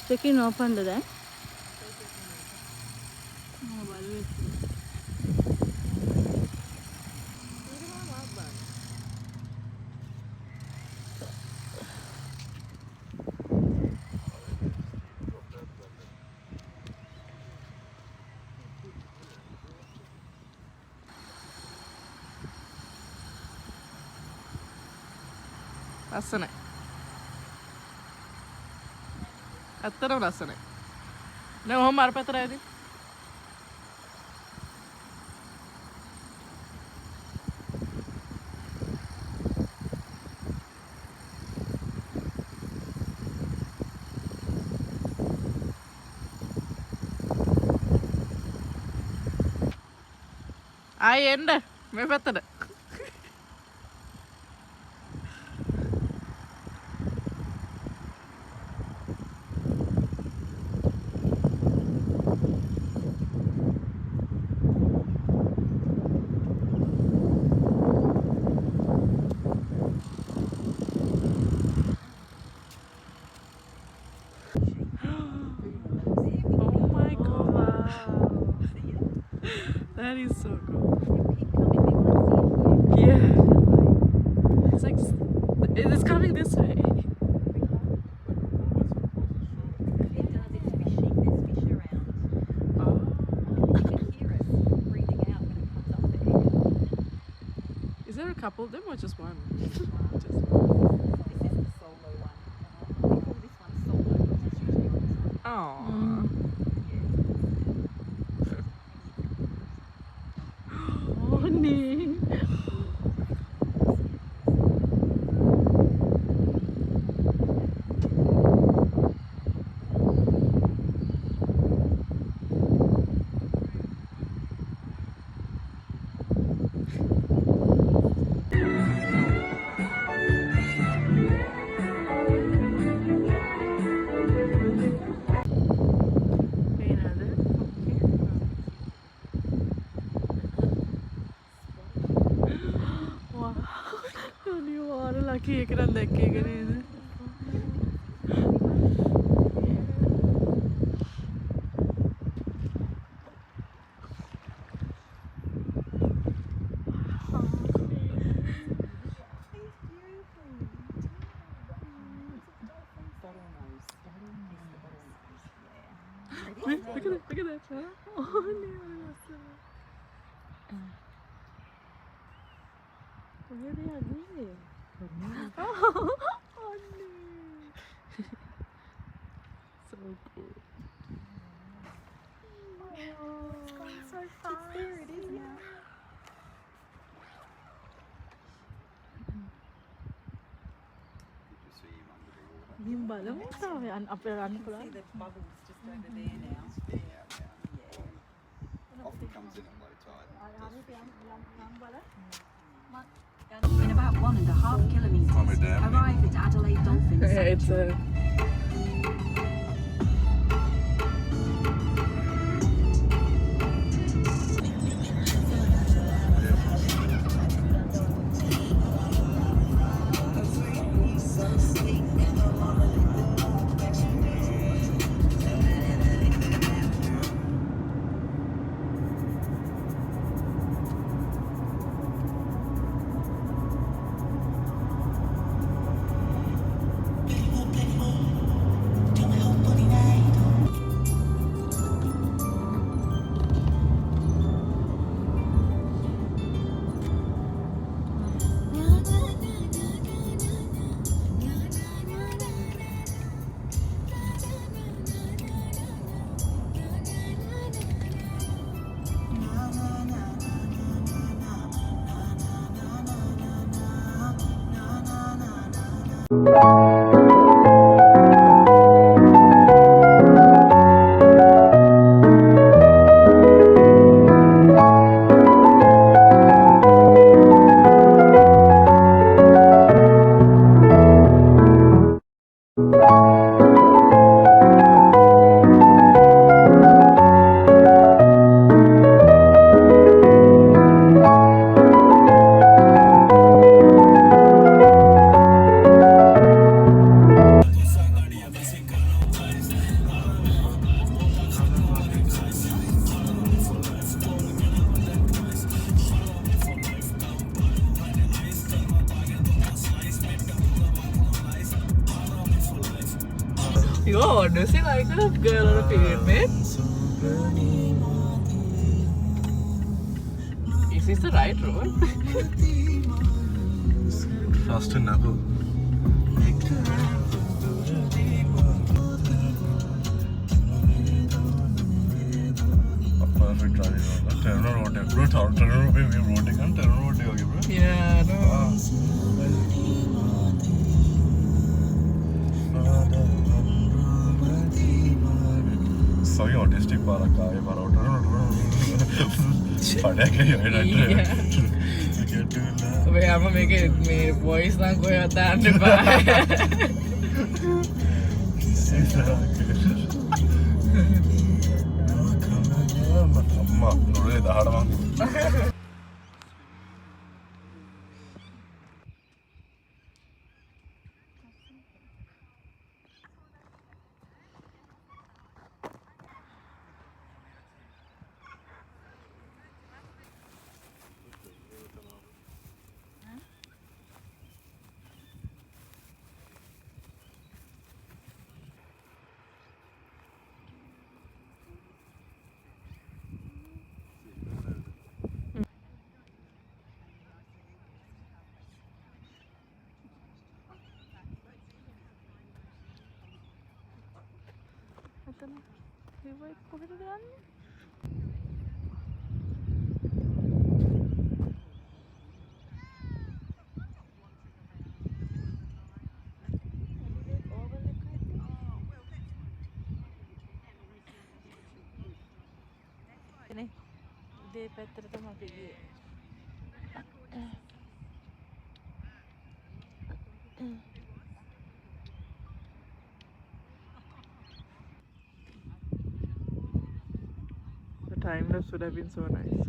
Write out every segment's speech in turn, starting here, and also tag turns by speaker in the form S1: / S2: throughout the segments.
S1: Check-in open today.
S2: ලස්සනයි. ඇත්තටම ලස්සනයි. දැන් ඔහොම අර පැත්තට ඇවිදින්. ආයෙ එන්න මේ පැත්තට. That is so cool. Yeah. It's like, it's coming this way.
S3: It does, it's fishing, there's fish around.
S2: Oh.
S3: You can hear it breathing out when it comes up there.
S2: Is there a couple of them or just one?
S3: This is
S2: Just one.
S3: the solo one. We call this one solo because it's usually on this one.
S2: Oh.
S1: Oh, nee.
S2: Lucky එකක් දැක්කේ නේද? Look at that, Sarah. Oh, nee,
S1: Where they are going?
S2: oh, nee. So cool.
S1: It's going so fast.
S3: There it is now.
S1: ගිහින් බලමු තාම අපේ රන්
S3: You can see the bubbles just over there now.
S4: Often comes in at low tide.
S3: In about 1.5 kilometres, arrive at Adelaide Dolphin
S2: Yeah, it's
S3: Sanctuary.
S2: You're honestly like a girl on a pyramid. Is this the right road?
S4: Fast enough. Perfect driving road. Terminal road. Bro, terminal road. We roading on terminal road. Okay, bro.
S2: Yeah, no.
S4: So autistic para kaya para pada kaya
S2: Wait, I'm gonna make it my voice not going out there and bye.
S4: Amma, nore da hada mang.
S1: දේ පැත්තට තමයි අපි ගියේ.
S2: The time lapse would have been so nice.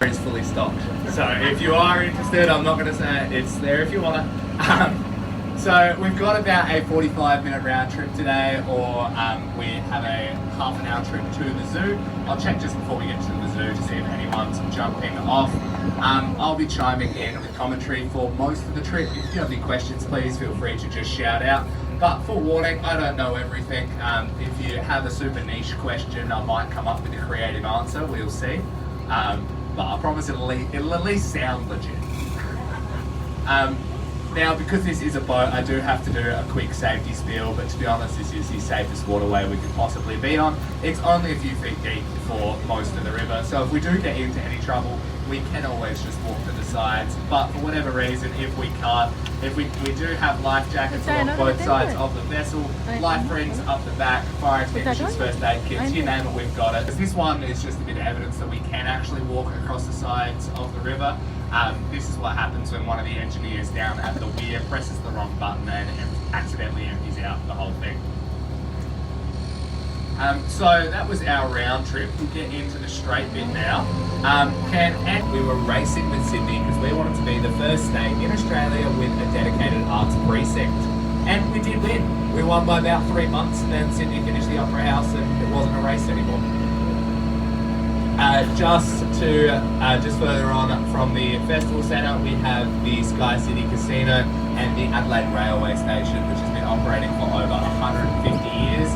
S5: It's fully stocked. So if you are interested, I'm not going to say it, it's there if you want it. So we've got about a 45-minute round trip today, or we have a half an hour trip to the zoo. I'll check just before we get to the zoo to see if anyone's jumping off. I'll be chiming in with commentary for most of the trip. If you have any questions, please feel free to just shout out. But for warning, I don't know everything. If you have a super niche question, I might come up with a creative answer, we'll see. But I promise it'll at least sound legit. Now, because this is a boat, I do have to do a quick safety spiel, but to be honest, this is the safest waterway we could possibly be on. It's only a few feet deep for most of the river, so if we do get into any trouble, we can always just walk to the sides. But for whatever reason, if we can't, we do have life jackets along both sides of the vessel, life rings up the back, fire extinguishers, first aid kits, you name it, we've got it. This one is just a bit of evidence that we can actually walk across the sides of the river. This is what happens when one of the engineers down at the weir presses the wrong button and accidentally empties out the whole thing. So that was our round trip. We'll get into the straight bit now. And we were racing with Sydney because we wanted to be the first state in Australia with a dedicated arts precinct. And we did win. We won by about 3 months, and then Sydney finished the Opera House and it wasn't a race anymore. Just further on from the festival centre, we have the Sky City Casino and the Adelaide Railway Station, which has been operating for over 150 years.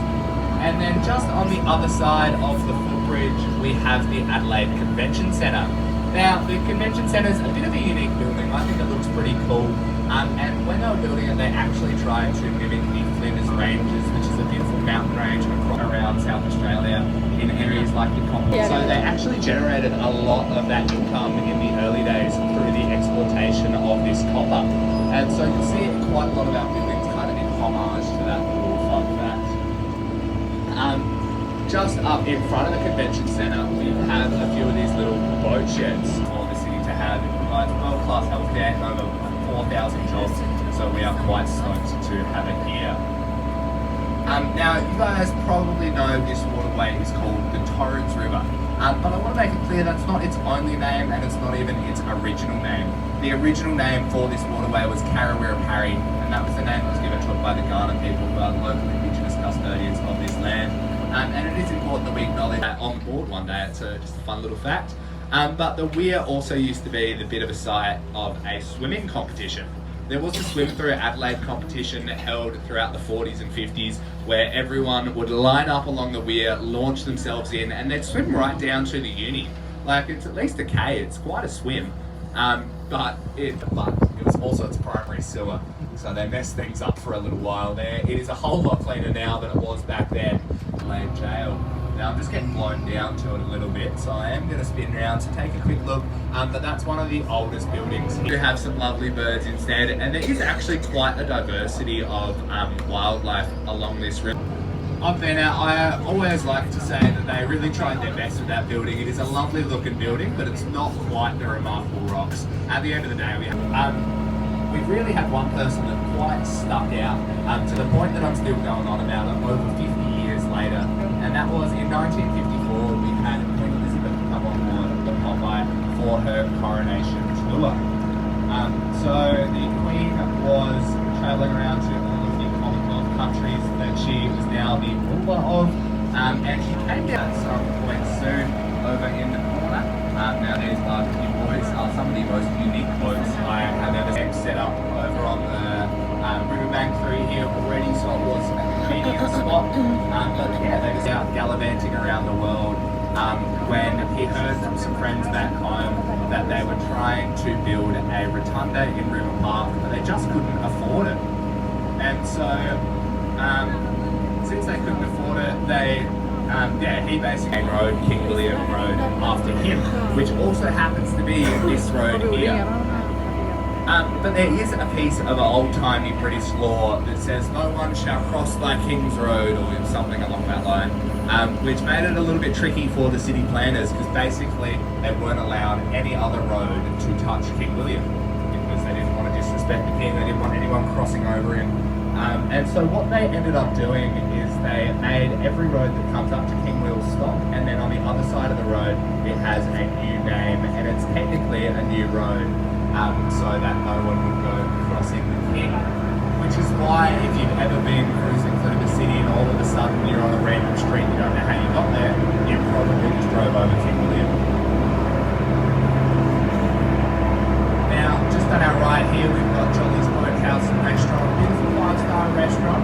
S5: And then just on the other side of the footbridge, we have the Adelaide Convention Centre. Now, the Convention Centre is a bit of a unique building. I think it looks pretty cool. And when they were building it, they actually tried to mimic the Flinders Ranges, which is a beautiful mountain range around South Australia in areas like the Commonwealth. So they actually generated a lot of that income in the early days through the exploitation of this copper. And so you'll see quite a lot of our buildings kind of in homage to that little fun fact. Just up in front of the convention centre, we have a few of these little boat sheds for the city to have. It provides world-class healthcare and over 4,000 jobs, so we are quite stoked to have it here. Now, you guys probably know this waterway is called the Torrens River, but I want to make it clear that's not its only name and it's not even its original name. The original name for this waterway was Karawira Parry, and that was the name that was given to it by the Ghana people, who are the local indigenous custodians of this land. And it is important that we acknowledge that on board one day. It's just a fun little fact. But the weir also used to be the bit of a site of a swimming competition. There was a swim through Adelaide competition held throughout the 40s and 50s where everyone would line up along the weir, launch themselves in, and they'd swim right down to the uni. Like, it's at least a K, it's quite a swim. But it was also its primary sewer, so they messed things up for a little while there. It is a whole lot cleaner now than it was back then. Adelaide Jail. Now I'm just getting blown down to it a little bit, so I am going to spin around to take a quick look. But that's one of the oldest buildings. We have some lovely birds instead, and there is actually quite a diversity of wildlife along this river. I've been out. I always like to say that they really tried their best with that building. It is a lovely looking building, but it's not quite the remarkable rocks. At the end of the day, we've really had one person that quite stuck out to the point that I'm still going on about it over 50 years later. And that was in 1954, we had Queen Elizabeth come on board the Popeye for her coronation tour. So the Queen was travelling around to all of the Commonwealth countries that she was now the ruler of, and she came down at some point soon over in the corner. Now these large new boys are some of the most unique boats I have ever seen set up over on the riverbank through here already, so it was a convenient spot. But yeah, they were out gallivanting around the world when he heard from some friends back home that they were trying to build a rotunda in River Park, but they just couldn't afford it. And so, since they couldn't afford it, he basically rode King William Road after him, which also happens to be this road here. But there is a piece of old-timey British law that says no one shall cross thy King's Road, or something along that line, which made it a little bit tricky for the city planners, because basically they weren't allowed any other road to touch King William, because they didn't want to disrespect the King, they didn't want anyone crossing over him. And so what they ended up doing is they made every road that comes up to King Will stop, and then on the other side of the road it has a new name, and it's technically a new road. So that no one would go crossing the King. Which is why if you've ever been cruising through the city and all of a sudden you're on a random street, you don't know how you got there, you probably just drove over King William. Now, just on our right here, we've got Jolly's Boathouse and Restaurant, a beautiful 5-star restaurant.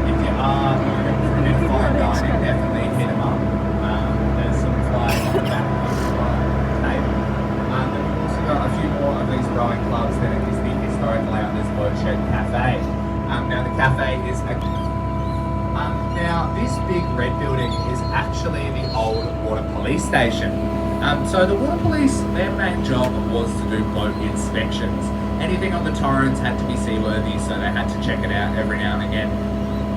S5: If you are looking for a bit of fine dining, definitely hit them up. There's some flyers on the back of the table. Got a few more of these rowing clubs. Then it is the historic Loudness Boatshed Cafe. Now the cafe is now this big red building is actually the old water police station. So the water police, their main job was to do boat inspections. Anything on the Torrens had to be seaworthy, so they had to check it out every now and again.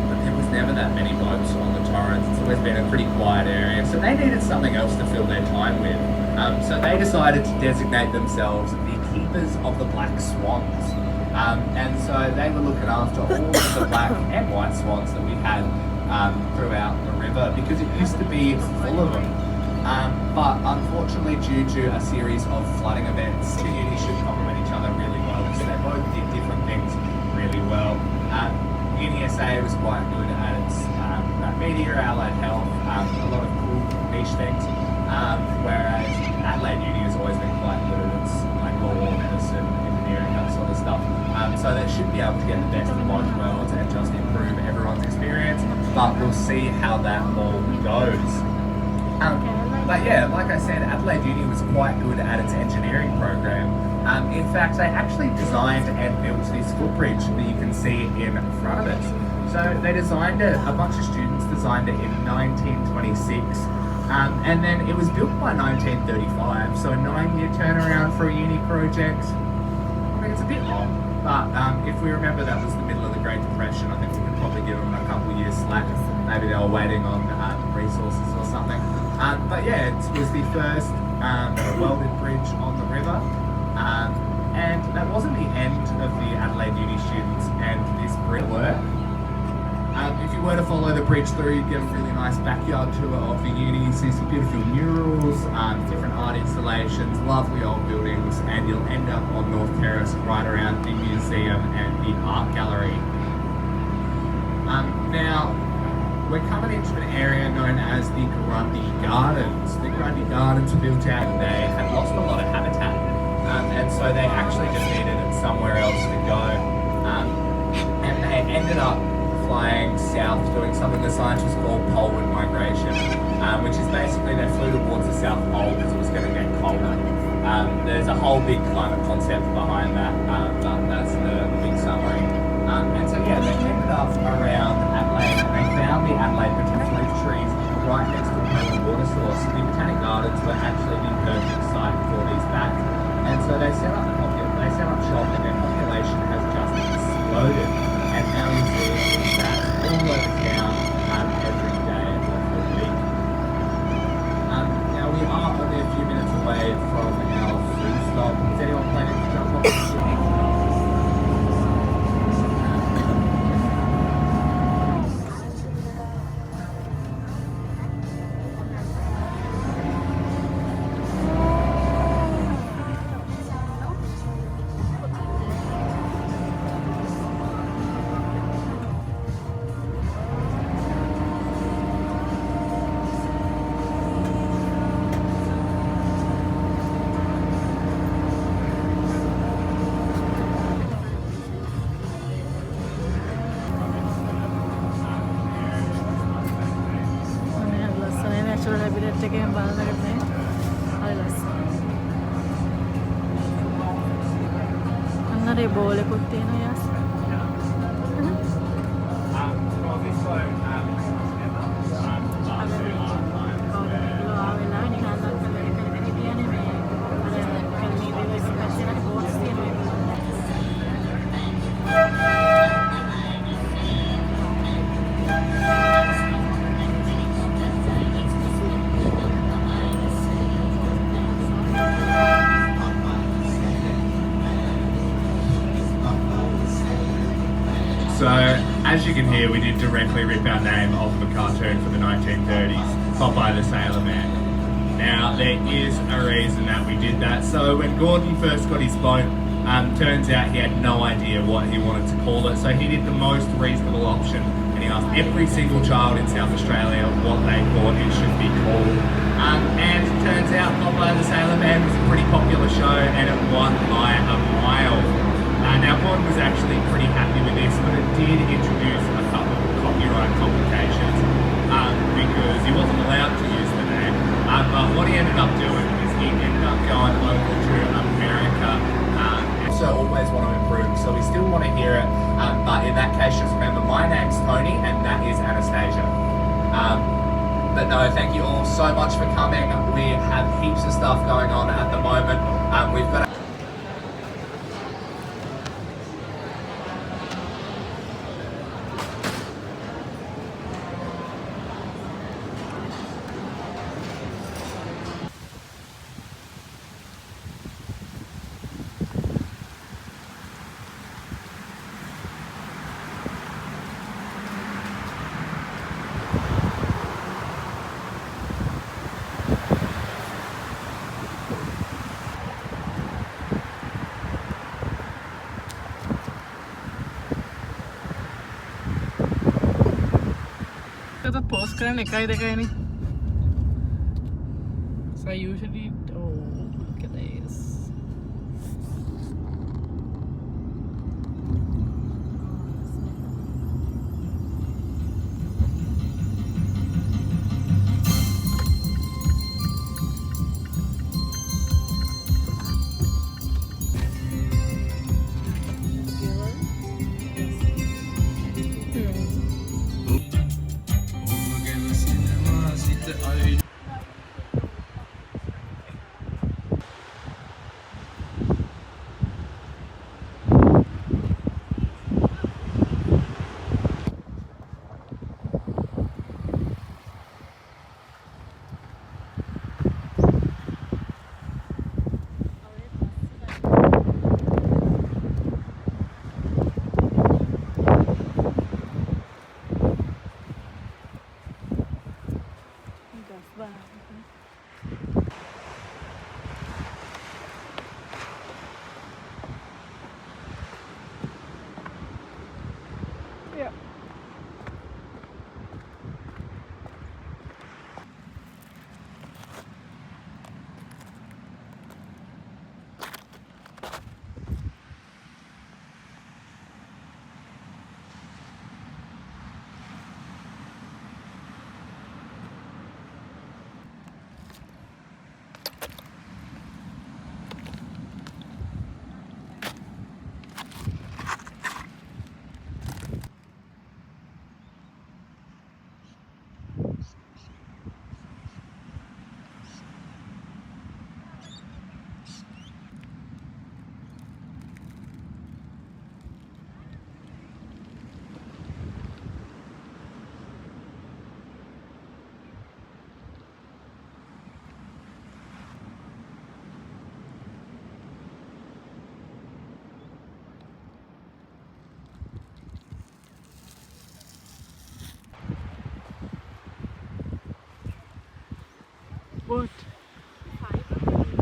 S5: But there was never that many boats on the Torrens. It's always been a pretty quiet area, so they needed something else to fill their time with. So they decided to designate themselves the keepers of the black swans. And so they were looking after all of the black and white swans that we had throughout the river, because it used to be full of them. But unfortunately, due to a series of flooding events, two unis should complement each other really well, because they both did different things really well. Uni SA was quite good at its media, allied health, a lot of cool niche things. Whereas Adelaide Uni has always been quite good at its like law, medicine, engineering, that sort of stuff. So they should be able to get the best of both worlds and just improve everyone's experience. But we'll see how that all goes. But yeah, like I said, Adelaide Uni was quite good at its engineering program. In fact, they actually designed and built this footbridge that you can see in front of us. So they designed it, a bunch of students designed it in 1926. And then it was built by 1935, so a 9-year turnaround for a uni project. I mean, it's a bit long, but if we remember that was the middle of the Great Depression, I think we could probably give them a couple of years slack. Maybe they were waiting on resources or something. But yeah, it was the first welded bridge on the river. And that wasn't the end of the Adelaide Uni students and this bridge work. If you were to follow the bridge through, you'd get a really nice backyard tour of the uni, see some beautiful murals, different art installations, lovely old buildings, and you'll end up on North Terrace right around the museum and the art gallery. Now, we're coming into an area known as the Grundy Gardens. The Grundy Gardens were built out and they had lost a lot of habitat, and so they actually just needed somewhere else to go. And they ended up flying south, doing something the scientists call poleward migration, which is basically they flew towards the South Pole because it was going to get colder. There's a whole big climate concept behind that, but that's the big summary. And so yeah, they ended up around Adelaide and they found the Adelaide botanical trees right next to a water source. The Botanic Gardens were actually the perfect site for these bats. And so they set up shop and their population has just exploded. And now you see bats all over town every day of the week. Now we are only a few minutes away from our food stop. Is anyone planning to jump off the food?
S1: එකෙන් බලනකට නේ හරි ලස්සනයි. අන්නරේ බෝලෙකුත් තියෙනවා යස්.
S5: So, as you can hear, we did directly rip our name off of a cartoon for the 1930s, Popeye the Sailor Man. Now, there is a reason that we did that. So, when Gordon first got his boat, turns out he had no idea what he wanted to call it. So, he did the most reasonable option, and he asked every single child in South Australia what they thought it should be called. And it turns out Popeye the Sailor Man was a pretty popular show, and it won by a mile. Now, Gordon was actually pretty happy with this, but it did introduce a couple of copyright complications because he wasn't allowed to use the name. But what he ended up doing is he ended up going over to America. So always want to improve, so we still want to hear it. But in that case, just remember, my name's Tony, and that is Anastasia. But no, thank you all so much for coming. We have heaps of stuff going on at the moment. We've got
S2: Kita post කරන්න එකයි දෙකයිනේ. So I usually look at this.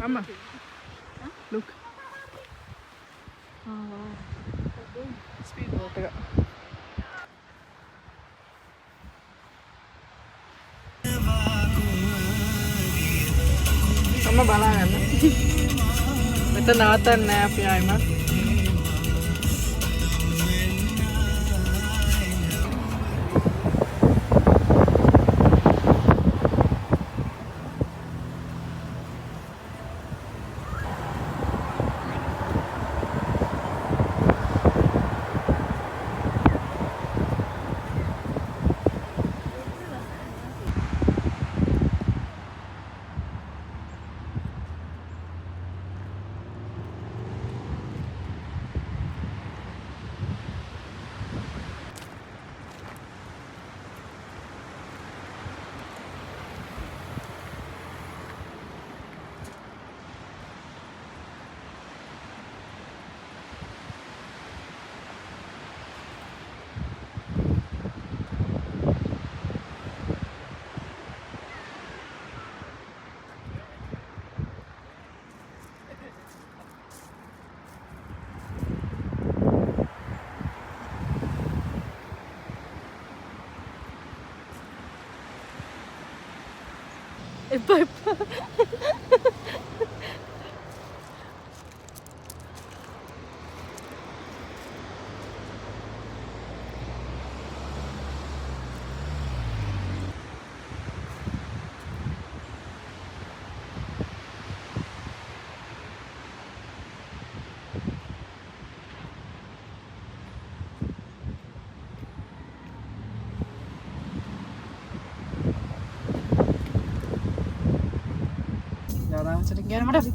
S2: Mama, look. Speed boat එක. අම්මා බලාගන්න. මෙතන නවත්තන්නේ නැහැ අපි ආයිමත්.
S1: එපා එපා.
S2: ආරාමසට ගියා මට.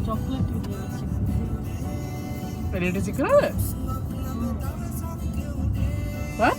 S1: චොක්ලට් විදියට.
S2: Ready to see color? What?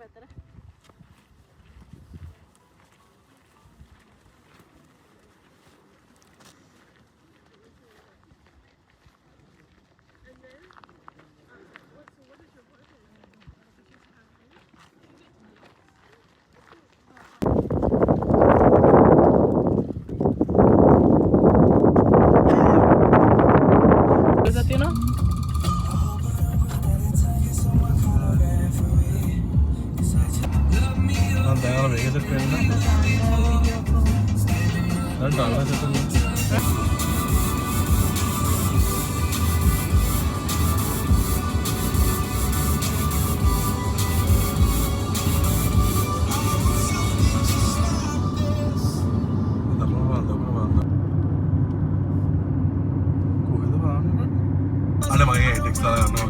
S1: අතර
S2: Bisa Tino?
S4: දැන් මේක සෙට් වෙන්න. දැන් ඩාලා සෙට් වෙන්න. අනේ මගේ ටෙක්ස්ට් දාලා යනවා.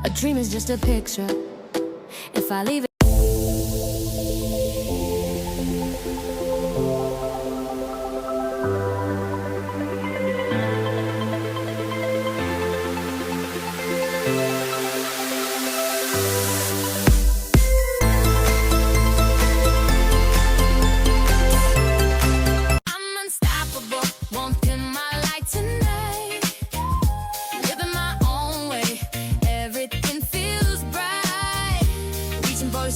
S6: A dream is just a picture. If I leave it for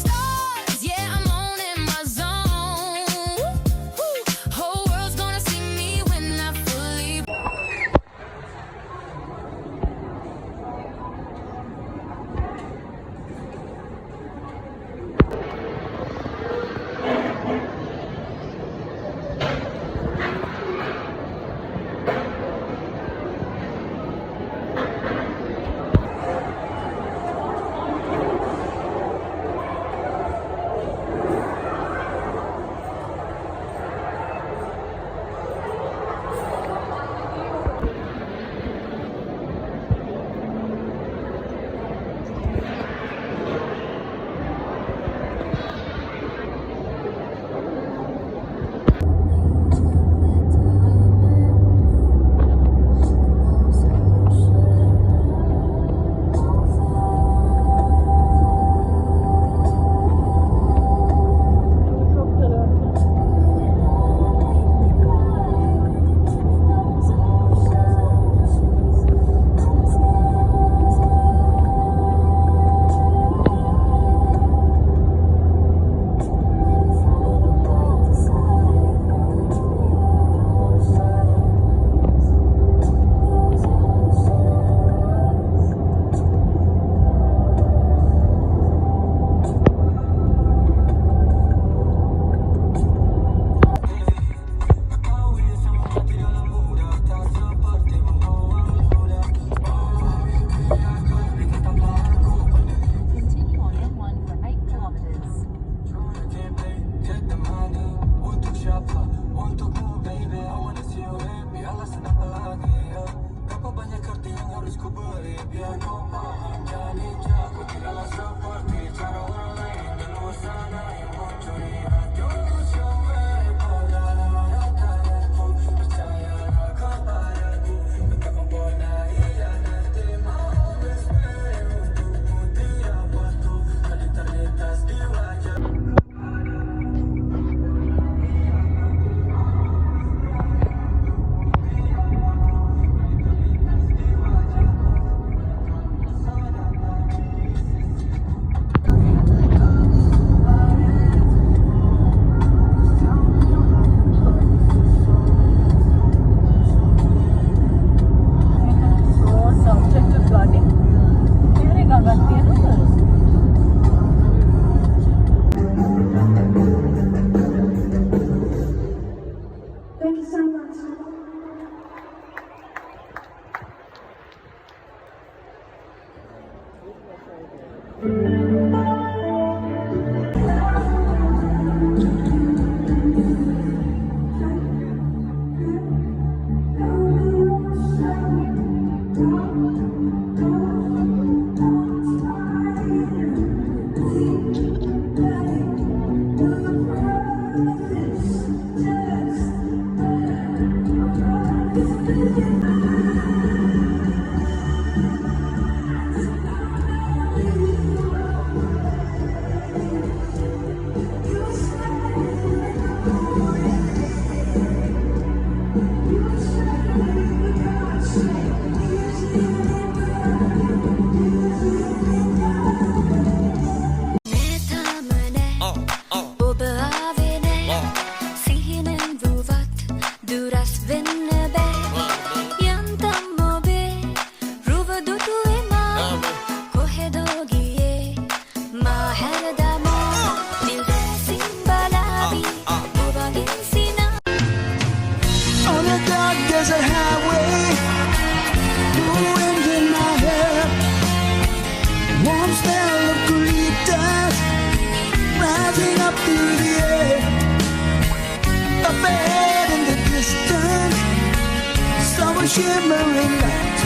S7: Shimmering light,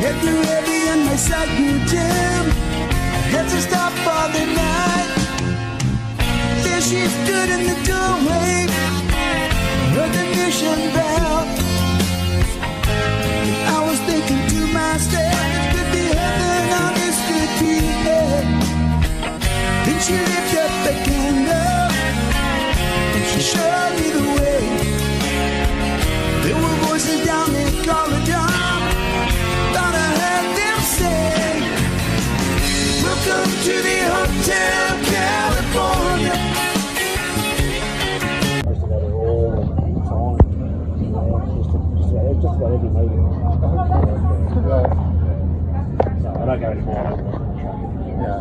S7: head too heavy and my side grew dim. Had to stop for the night. There she stood in the doorway, heard the mission bell. I was thinking to myself, this could be heaven or this could be hell. Then she lit up the candle, and she showed me the way. There were voices down the corridor, thought I heard them say, welcome to the Hotel California.
S4: Just about every meeting. I don't go anymore. Yeah.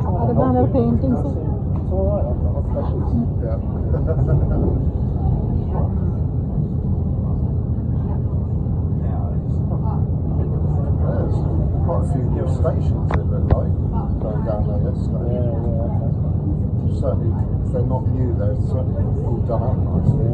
S1: Other banner paintings.
S4: It's alright, I've got specials. Yeah. There's quite a few new stations it looked like going down there yesterday. Yeah. Certainly, if they're not new, they're certainly all done up nicely.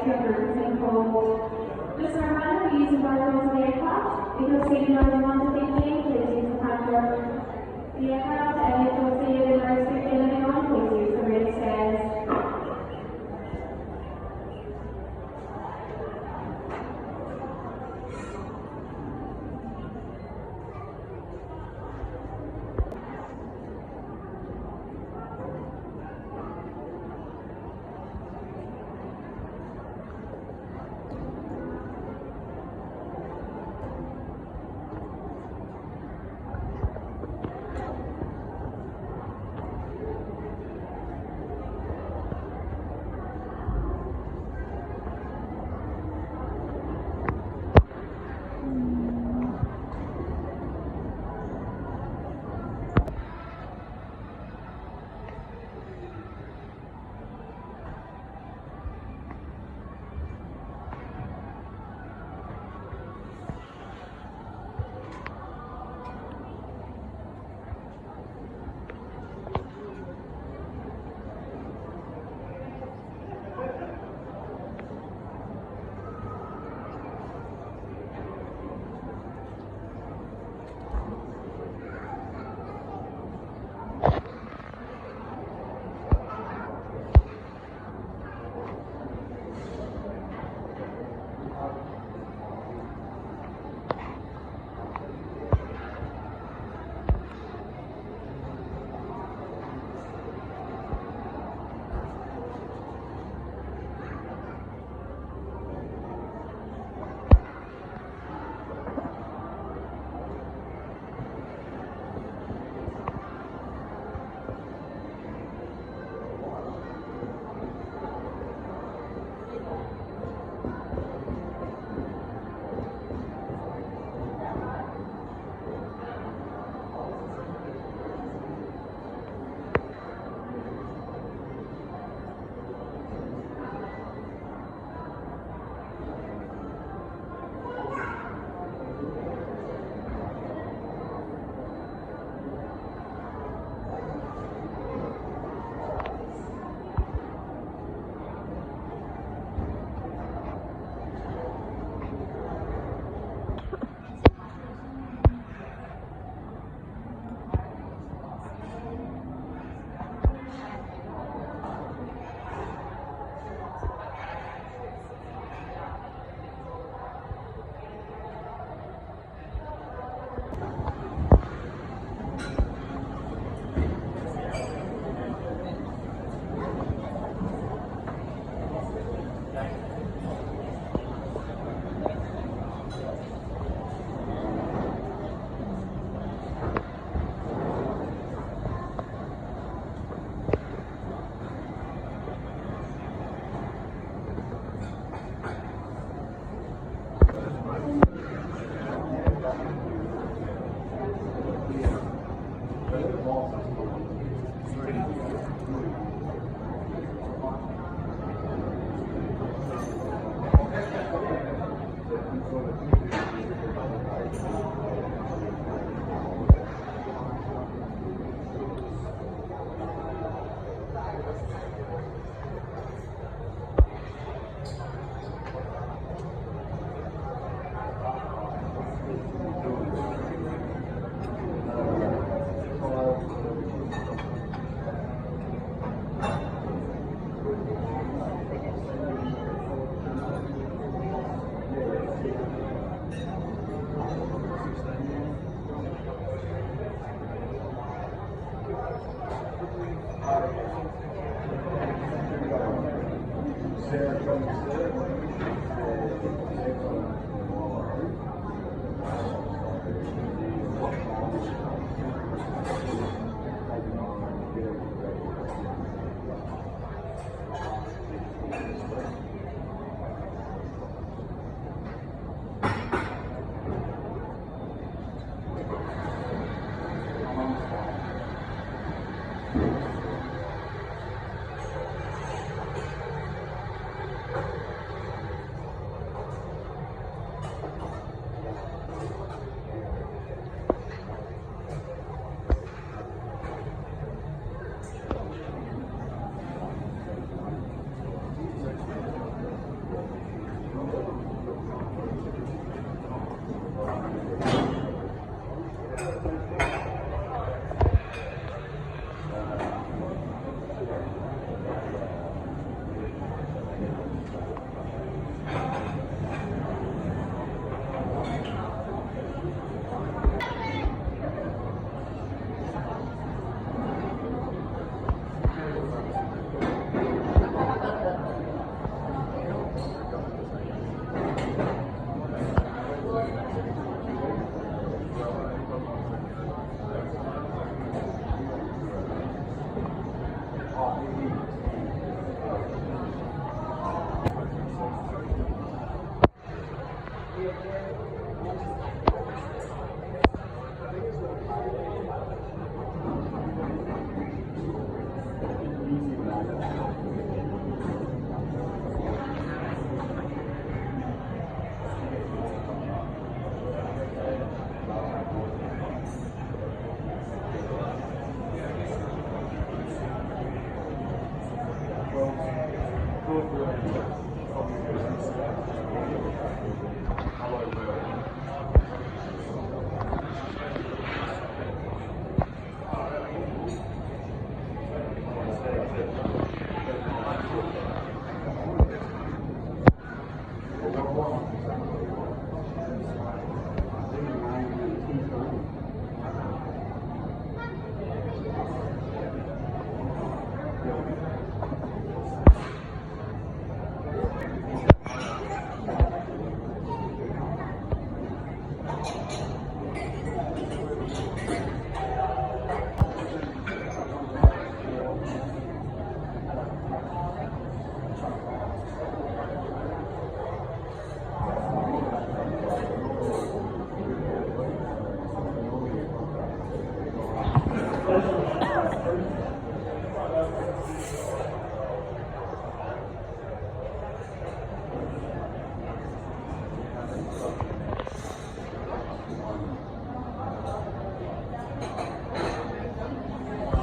S8: get to a frequency called. Just a reminder, we're using barcodes of the aircraft. If you're seated on the one to 15, please use the front door of the aircraft, and if you're seated in rows 15 and beyond, please use the rear stairs.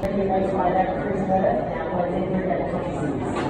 S9: Thank you guys for my next 3 minutes. Now, let's take your next